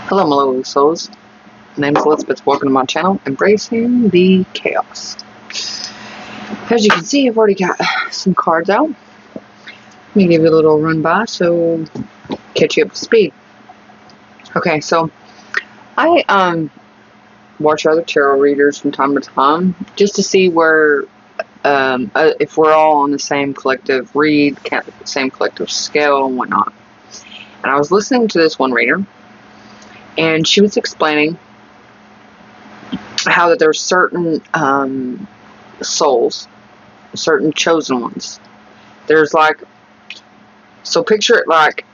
Hello, my lovely souls. My name is Elizabeth. Welcome to my channel, Embracing the Chaos. As you can see, I've already got some cards out. Let me give you a little run by so catch you up to speed. Okay, so I watch other tarot readers from time to time just to see where if we're all on the same collective read, same collective scale and whatnot. And I was listening to this one reader, and she was explaining how that there's certain souls, certain chosen ones. There's like, so picture it like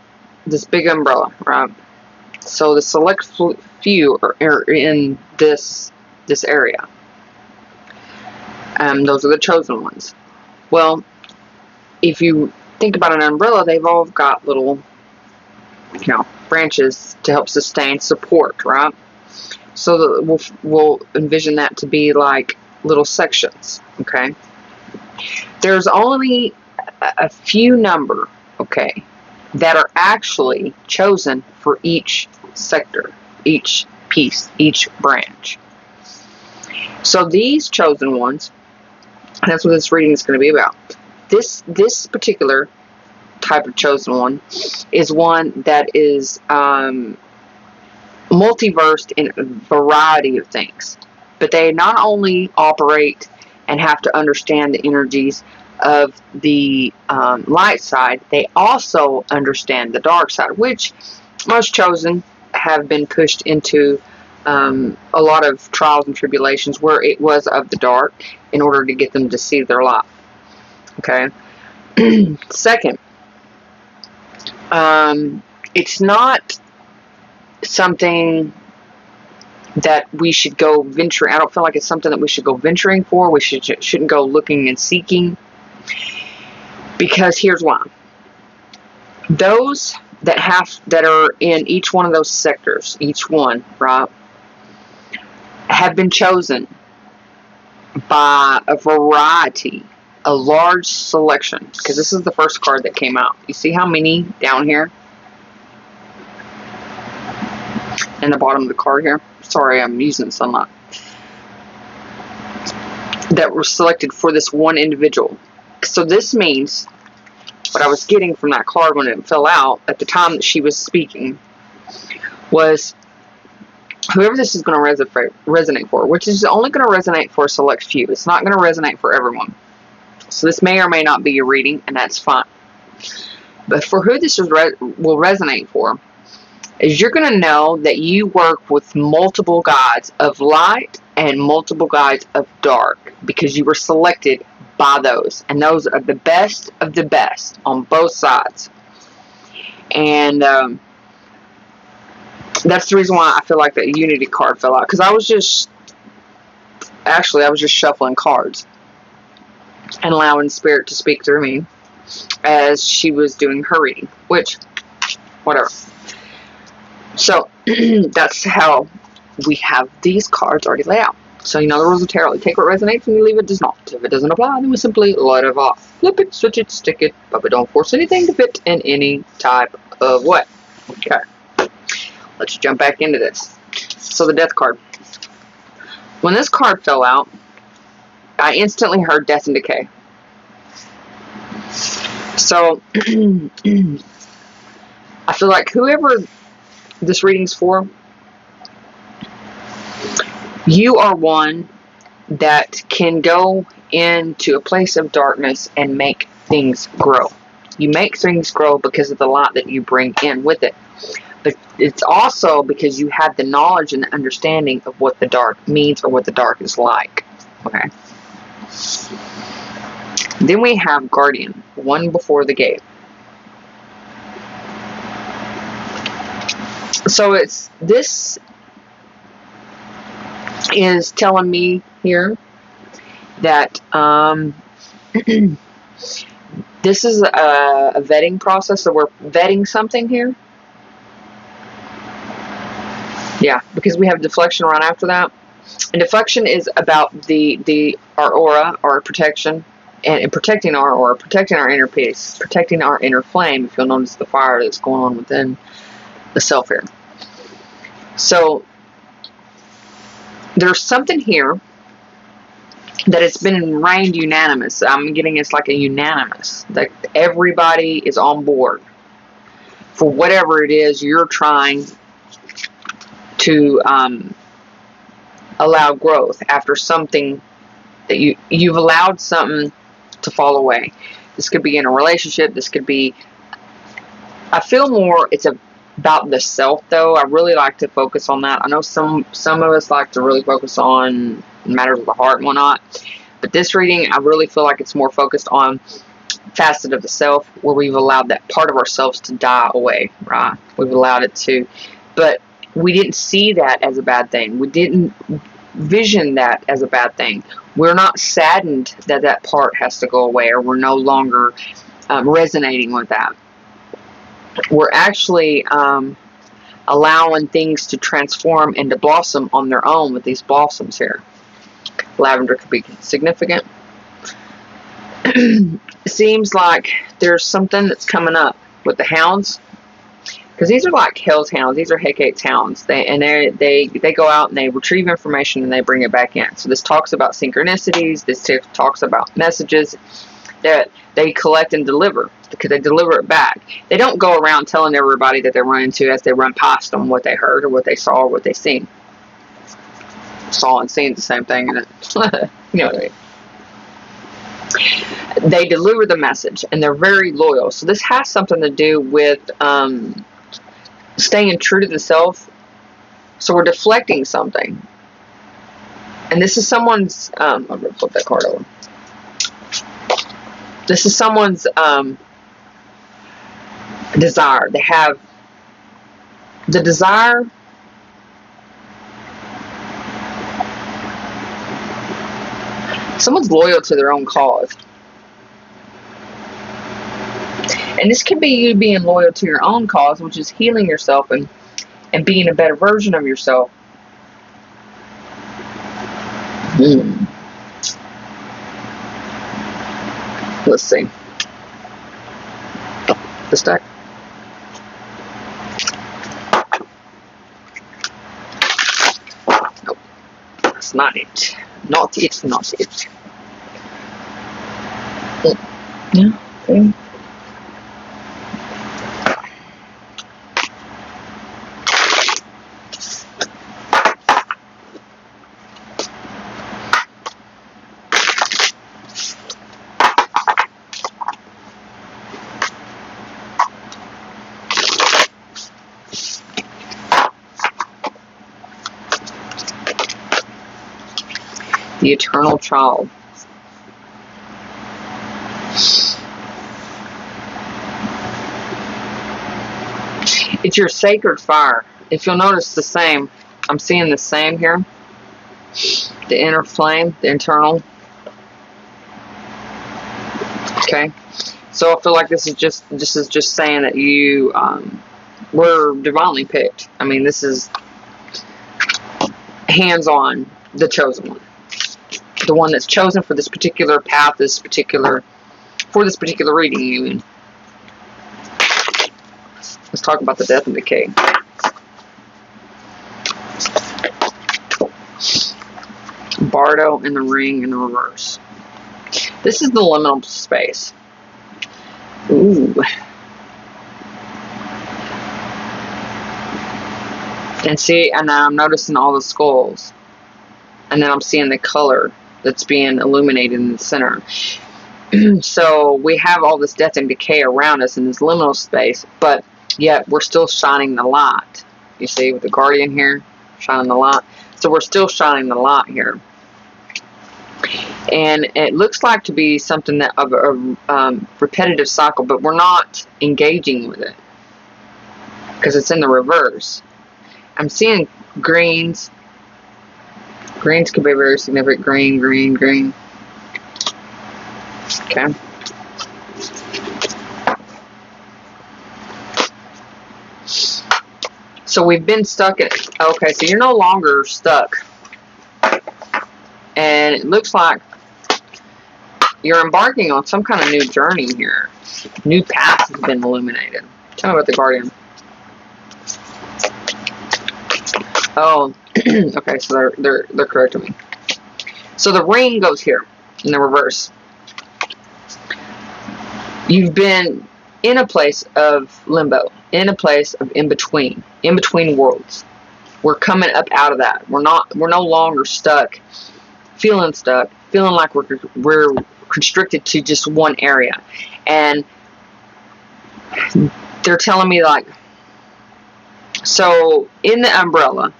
this big umbrella, right? So the select few are in this area. Those are the chosen ones. Well, if you think about an umbrella, they've all got little, branches to help sustain support, right? So we'll envision that to be like little sections, okay? There's only a few number, okay, that are actually chosen for each sector, each piece, each branch. So these chosen ones, that's what this reading is going to be about. This particular type of chosen one is one that is multiversed in a variety of things, but they not only operate and have to understand the energies of the light side, they also understand the dark side, which most chosen have been pushed into a lot of trials and tribulations where it was of the dark in order to get them to see their light. Okay. Second, it's not something that we should go venturing. I don't feel like it's something that we should go venturing for. We shouldn't go looking and seeking, because here's why. Those that are in each one of those sectors, each one, right, have been chosen by a variety, a large selection, because this is the first card that came out. You see how many down here in the bottom of the card here? Sorry, I'm using sunlight. That were selected for this one individual. So this means what I was getting from that card when it fell out at the time that she was speaking was whoever this is going to resonate for, which is only going to resonate for a select few. It's not going to resonate for everyone. So this may or may not be your reading, and that's fine. But for who this will resonate for, is you're going to know that you work with multiple guides of light and multiple guides of dark, because you were selected by those, and those are the best of the best on both sides. And that's the reason why I feel like that Unity card fell out, because I was just shuffling cards and allowing Spirit to speak through me as she was doing her reading, which, whatever. So that's how we have these cards already laid out. So you know the rules of tarot. You take what resonates and you leave it does not. If it doesn't apply, then we simply let it off. Flip it, switch it, stick it, but we don't force anything to fit in any type of way. Okay. Let's jump back into this. So the Death card. When this card fell out, I instantly heard death and decay. So I feel like whoever this reading's for, you are one that can go into a place of darkness and make things grow. You make things grow because of the light that you bring in with it. But it's also because you have the knowledge and the understanding of what the dark means or what the dark is like. Okay. Then we have Guardian, one before the gate. So this is telling me here that this is a vetting process. So we're vetting something here. Yeah, because we have deflection right after that. And deflection is about our aura, our protection, and protecting our aura, protecting our inner peace, protecting our inner flame, if you'll notice the fire that's going on within the self here. So there's something here that it's been ingrained unanimous. I'm getting it's like a unanimous, that everybody is on board for whatever it is you're trying to allow growth after something that you've allowed something to fall away. This could be in a relationship. This could be, I feel more it's about the self though. I really like to focus on that. I know some of us like to really focus on matters of the heart and whatnot, but this reading I really feel like it's more focused on facet of the self, where we've allowed that part of ourselves to die away, right? We've allowed it to, but we didn't see that as a bad thing. We didn't vision that as a bad thing. We're not saddened that that part has to go away, or we're no longer resonating with that. We're actually allowing things to transform and to blossom on their own with these blossoms here. Lavender could be significant. Seems like there's something that's coming up with the hounds, because these are like Hell's hounds. These are Hecate's hounds. They go out and they retrieve information and they bring it back in. So this talks about synchronicities. This talks about messages that they collect and deliver, because they deliver it back. They don't go around telling everybody that they run into as they run past them what they heard or what they saw or what they seen. Saw and seen the same thing, isn't it? You know what I mean? They deliver the message and they're very loyal. So this has something to do with staying true to the self. So we're deflecting something. And this is someone's, I'm going to flip that card over. This is someone's desire. They have the desire someone's loyal to their own cause. And this can be you being loyal to your own cause, which is healing yourself and being a better version of yourself. Let's see. This deck. Nope. That's not it. Not it. Not it. Yeah. Okay. The eternal child. It's your sacred fire. If you'll notice the same, I'm seeing the same here. The inner flame, the internal. Okay. So I feel like this is just saying that you were divinely picked. I mean, this is hands-on, the chosen one. The one that's chosen for this particular path, for this particular reading even. Let's talk about the death and decay. Bardo and the ring in the reverse. This is the liminal space. Ooh. And see, and now I'm noticing all the skulls. And then I'm seeing the color that's being illuminated in the center. So we have all this death and decay around us in this liminal space, but yet we're still shining the light. You see, with the Guardian here, shining the light. So we're still shining the light here. And it looks like to be something that of a repetitive cycle, but we're not engaging with it because it's in the reverse. I'm seeing greens. Greens could be very significant. Green, green, green. Okay. So we've been stuck at, okay, so you're no longer stuck. And it looks like you're embarking on some kind of new journey here. New path has been illuminated. Tell me about the Guardian. Oh, okay, so they're correcting me. So the ring goes here in the reverse. You've been in a place of limbo, in a place of in between worlds. We're coming up out of that. We're no longer stuck, feeling like we're constricted to just one area. And they're telling me, like, so in the umbrella,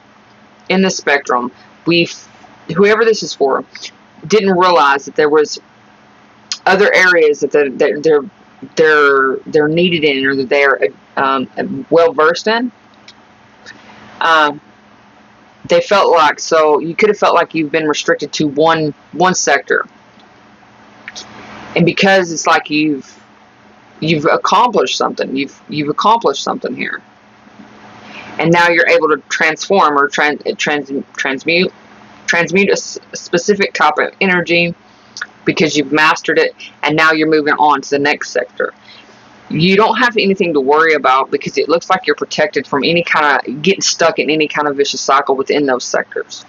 in the spectrum, whoever this is for didn't realize that there was other areas that they're needed in, or that they're well versed in. They felt like, so you could have felt like you've been restricted to one sector, and because it's like you've accomplished something, you've accomplished something here, and now you're able to transform or transmute a specific type of energy because you've mastered it, and now you're moving on to the next sector. You don't have anything to worry about because it looks like you're protected from any kind of getting stuck in any kind of vicious cycle within those sectors.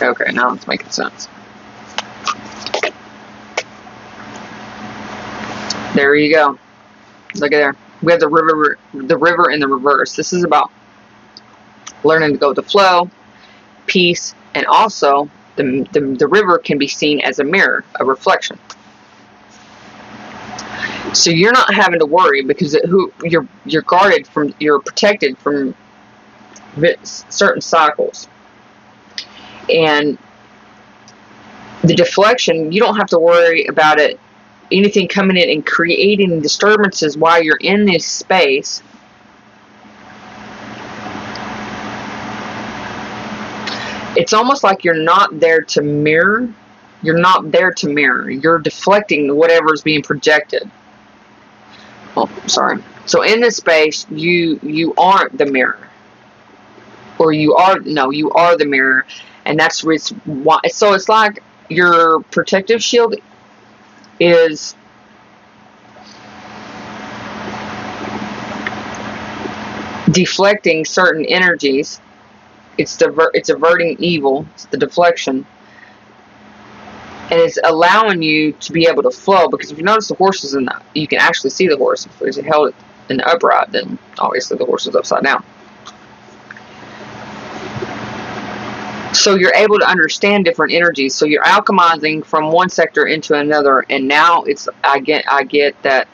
Okay, now it's making sense. There you go. Look at there. We have the river in the reverse. This is about learning to go with the flow, peace, and also the river can be seen as a mirror, a reflection. So you're not having to worry because you're guarded from, you're protected from certain cycles. And the deflection, you don't have to worry about it, anything coming in and creating disturbances while you're in this space. It's almost like you're not there to mirror. You're not there to mirror. You're deflecting whatever's being projected. Oh, sorry. So in this space, you aren't the mirror, or you are the mirror, and that's why. So it's like your protective shield is deflecting certain energies. It's averting evil. It's the deflection. And it's allowing you to be able to flow, because if you notice the horses you can actually see the horse. If it's held in the upright, then obviously the horse is upside down. So you're able to understand different energies. So you're alchemizing from one sector into another, and now I get that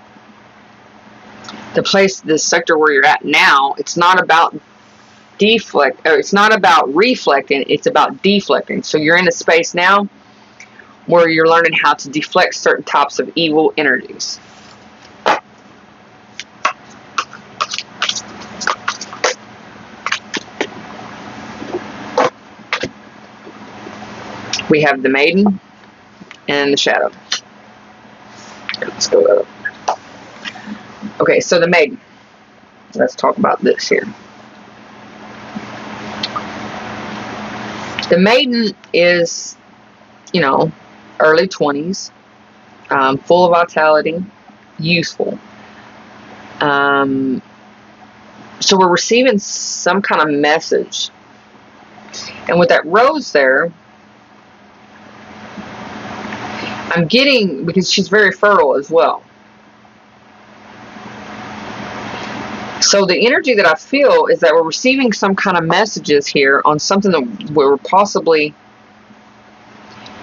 the sector where you're at now, it's not about it's not about reflecting, it's about deflecting. So you're in a space now where you're learning how to deflect certain types of evil energies. We have the maiden and the shadow. Let's go up. Okay, so the maiden. Let's talk about this here. The maiden is, early 20s, full of vitality, useful. So we're receiving some kind of message. And with that rose there, I'm getting, because she's very fertile as well. So the energy that I feel is that we're receiving some kind of messages here on something that we're possibly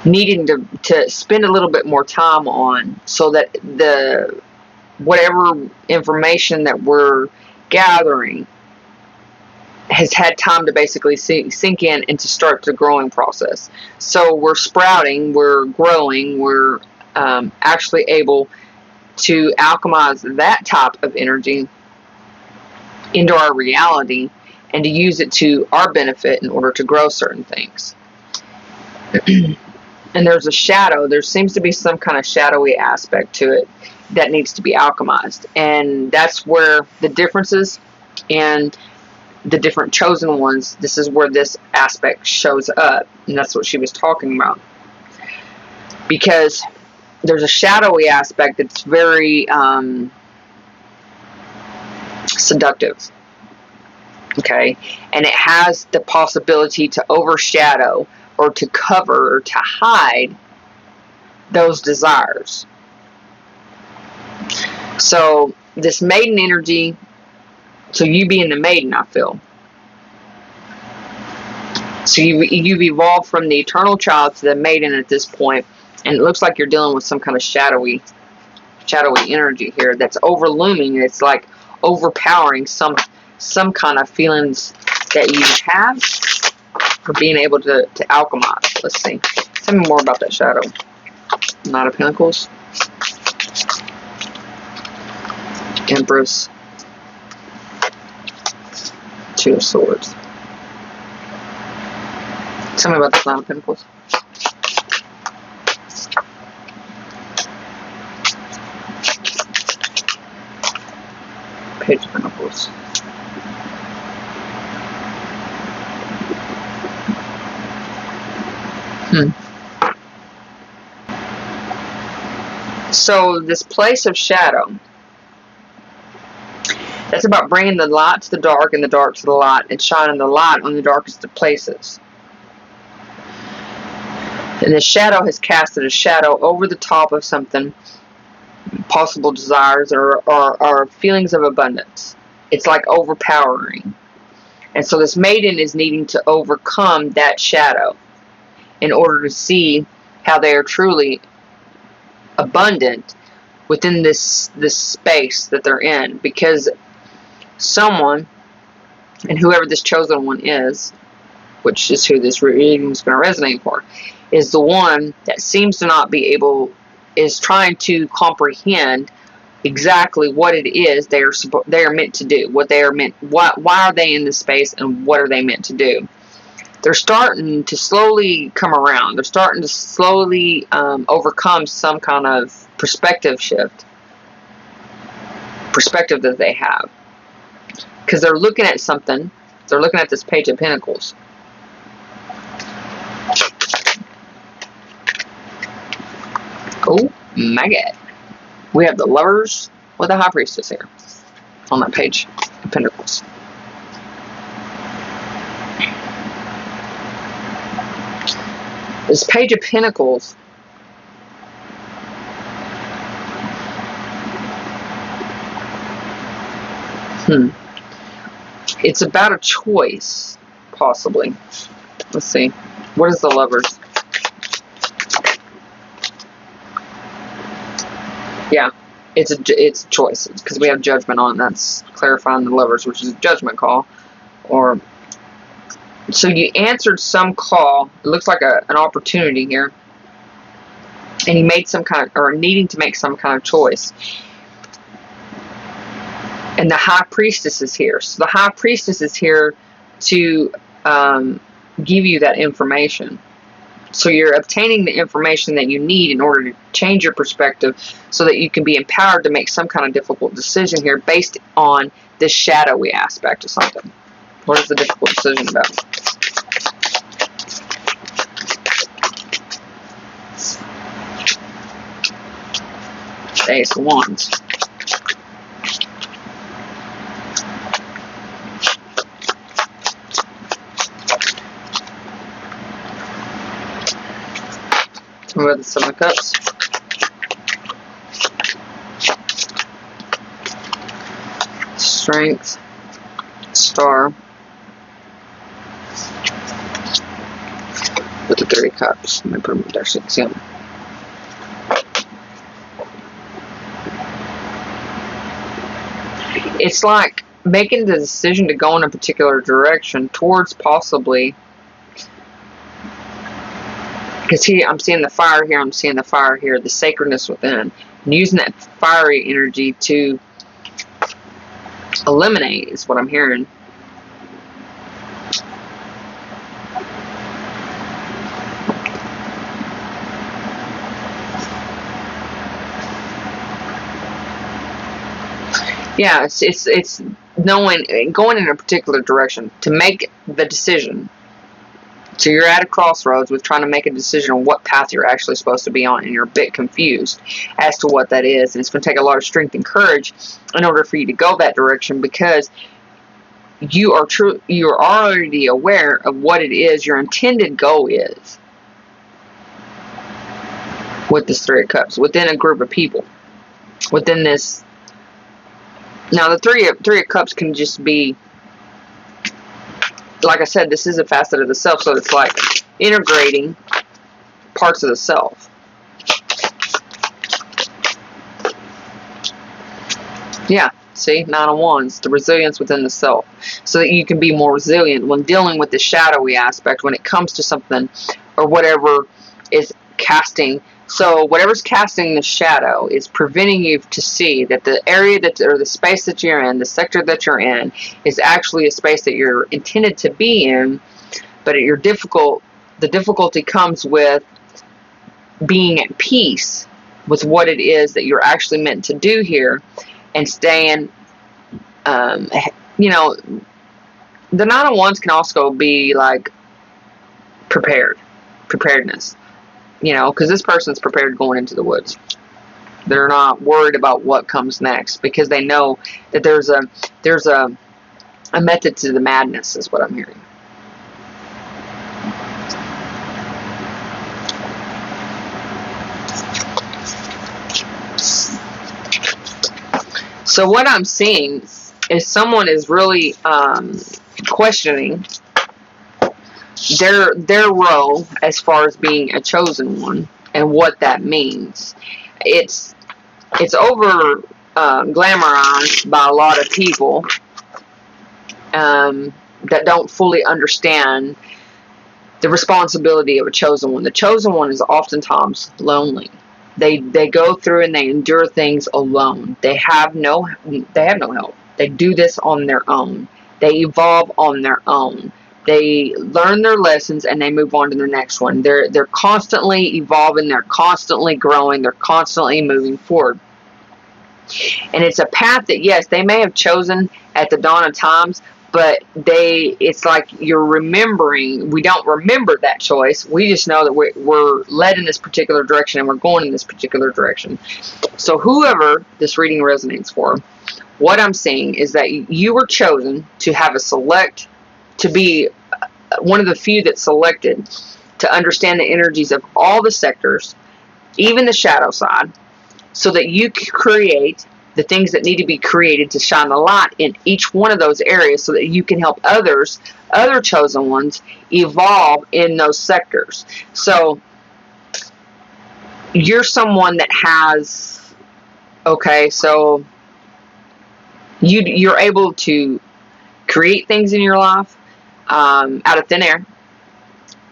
needing to spend a little bit more time on, so that the whatever information that we're gathering has had time to basically sink in and to start the growing process. So we're sprouting, we're growing, we're actually able to alchemize that type of energy into our reality and to use it to our benefit in order to grow certain things. And there's a shadow. There seems to be some kind of shadowy aspect to it that needs to be alchemized. And that's where the differences and the different chosen ones, this is where this aspect shows up. And that's what she was talking about. Because there's a shadowy aspect that's very seductive. Okay, and it has the possibility to overshadow or to cover or to hide those desires. So this maiden energy, so you being the maiden, I feel. So you've evolved from the eternal child to the maiden at this point, and it looks like you're dealing with some kind of shadowy energy here that's overlooming. It's like overpowering some kind of feelings that you have for being able to alchemize. Let's see. Tell me more about that shadow. Knight of Pentacles. Empress. Two of Swords. Tell me about the Knight of Pentacles. Page of Pentacles. So this place of shadow, that's about bringing the light to the dark and the dark to the light, and shining the light on the darkest of places. And the shadow has casted a shadow over the top of something, possible desires or feelings of abundance. It's like overpowering. And so this maiden is needing to overcome that shadow in order to see how they are truly abundant within this space that they're in. Because someone, and whoever this chosen one is, which is who this reading is going to resonate for, is the one that seems to not be able, is trying to comprehend exactly what it is they are meant to do, why are they in this space, and what are they meant to do. They're starting to slowly come around. They're starting to slowly overcome some kind of perspective shift, perspective that they have, because they're looking at something. They're looking at this Page of Pentacles. Oh my God. We have the Lovers with the High Priestess here on that Page of Pentacles. This Page of Pentacles it's about a choice, possibly. Let's see. What is the Lovers? Yeah, it's choices, because we have Judgment on it. That's clarifying the Lovers, which is a judgment call. Or so you answered some call. It looks like an opportunity here, and you made some kind of, or needing to make some kind of choice. And the High Priestess is here. So the High Priestess is here to give you that information. So you're obtaining the information that you need in order to change your perspective so that you can be empowered to make some kind of difficult decision here based on this shadowy aspect of something. What is the difficult decision about? The Ace of Wands. What are the Seven of Cups? Strength. Star. With the Three of Cups. Let me put them there so you can see them. It's like making the decision to go in a particular direction towards possibly, because here I'm seeing the fire here, I'm seeing the fire here, the sacredness within, and using that fiery energy to eliminate is what I'm hearing. Yeah, it's knowing, going in a particular direction to make the decision. So you're at a crossroads with trying to make a decision on what path you're actually supposed to be on, and you're a bit confused as to what that is. And it's going to take a lot of strength and courage in order for you to go that direction, because you're already aware of what it is your intended goal is with this Three of Cups, within a group of people, within this. Now, the Three of Cups can just be, like I said, this is a facet of the self, so it's like integrating parts of the self. Yeah, see, Nine of Wands, the resilience within the self, so that you can be more resilient when dealing with the shadowy aspect when it comes to something or whatever is casting. So whatever's casting the shadow is preventing you to see that the area that, or the space that you're in, the sector that you're in, is actually a space that you're intended to be in, but the difficulty comes with being at peace with what it is that you're actually meant to do here, and staying, you know, the Nine of Wands can also be like preparedness, you know, because this person's prepared going into the woods. They're not worried about what comes next because they know that there's a method to the madness, is what I'm hearing. So what I'm seeing is someone is really questioning their role as far as being a chosen one and what that means. It's over glamorized by a lot of people that don't fully understand the responsibility of a chosen one. The chosen one is oftentimes lonely. They go through and they endure things alone. They have no help. They do this on their own. They evolve on their own. They learn their lessons and they move on to the next one. They're constantly evolving. They're constantly growing. They're constantly moving forward. And it's a path that, yes, they may have chosen at the dawn of times, but it's like you're remembering. We don't remember that choice. We just know that we're led in this particular direction and we're going in this particular direction. So whoever this reading resonates for, what I'm saying is that you were chosen to have to be one of the few that's selected to understand the energies of all the sectors, even the shadow side, so that you can create the things that need to be created to shine the light in each one of those areas, so that you can help other chosen ones evolve in those sectors. So you're someone that has, okay, so you're able to create things in your life out of thin air.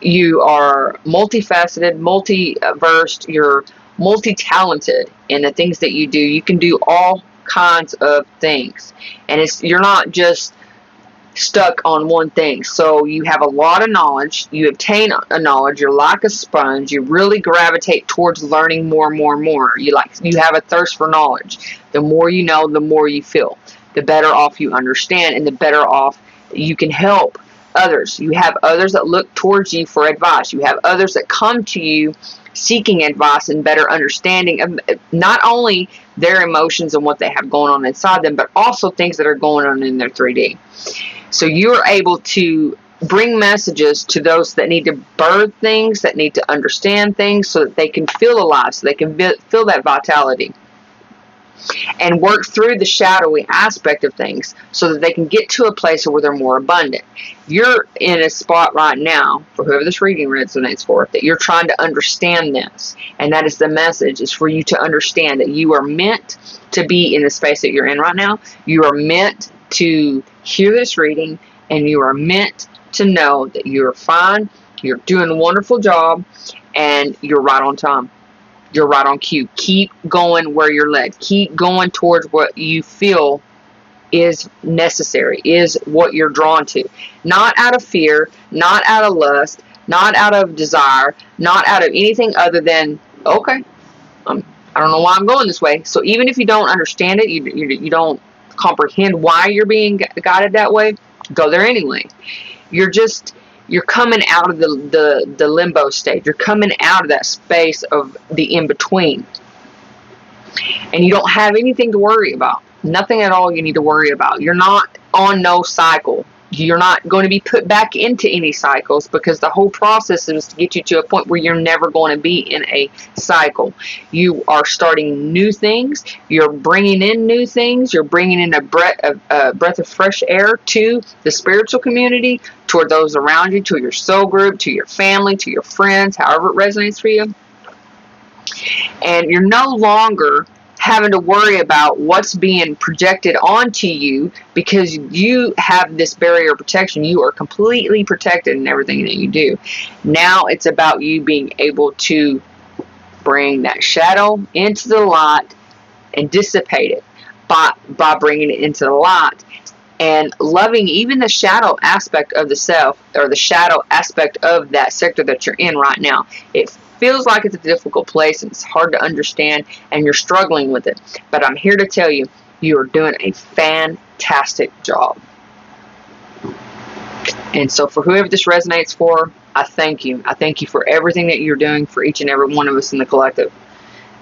You are multifaceted, multi-versed, you're multi-talented in the things that you do. You can do all kinds of things, and you're not just stuck on one thing. So you have a lot of knowledge, you obtain a knowledge, you're like a sponge, you really gravitate towards learning more and more and more. You have a thirst for knowledge. The more you know, the more you feel, the better off you understand, and the better off you can help others. You have others that look towards you for advice. You have others that come to you seeking advice and better understanding of not only their emotions and what they have going on inside them, but also things that are going on in their 3D. So you're able to bring messages to those that need to birth things, that need to understand things, so that they can feel alive, so they can feel that vitality, and work through the shadowy aspect of things so that they can get to a place where they're more abundant. You're in a spot right now, for whoever this reading resonates for, that you're trying to understand this. And that is the message, is for you to understand that you are meant to be in the space that you're in right now. You are meant to hear this reading, and you are meant to know that you're fine, you're doing a wonderful job, and you're right on time. You're right on cue. Keep going where you're led. Keep going towards what you feel is necessary, is what you're drawn to. Not out of fear, not out of lust, not out of desire, not out of anything other than, okay, I don't know why I'm going this way. So even if you don't understand it, you don't comprehend why you're being guided that way, go there anyway. You're coming out of the limbo state. You're coming out of that space of the in-between. And you don't have anything to worry about. Nothing at all you need to worry about. You're not on no cycle. You're not going to be put back into any cycles, because the whole process is to get you to a point where you're never going to be in a cycle. You are starting new things. You're bringing in new things. You're bringing in a breath of fresh air to the spiritual community, toward those around you, to your soul group, to your family, to your friends, however it resonates for you. And you're no longer having to worry about what's being projected onto you, because you have this barrier protection. You are completely protected in everything that you do. Now it's about you being able to bring that shadow into the light and dissipate it by bringing it into the light, and loving even the shadow aspect of the self, or the shadow aspect of that sector that you're in right now. It feels like it's a difficult place and it's hard to understand and you're struggling with it. But I'm here to tell you, you are doing a fantastic job. And so for whoever this resonates for, I thank you. I thank you for everything that you're doing for each and every one of us in the collective.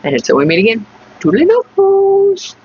And until we meet again, toodaloo.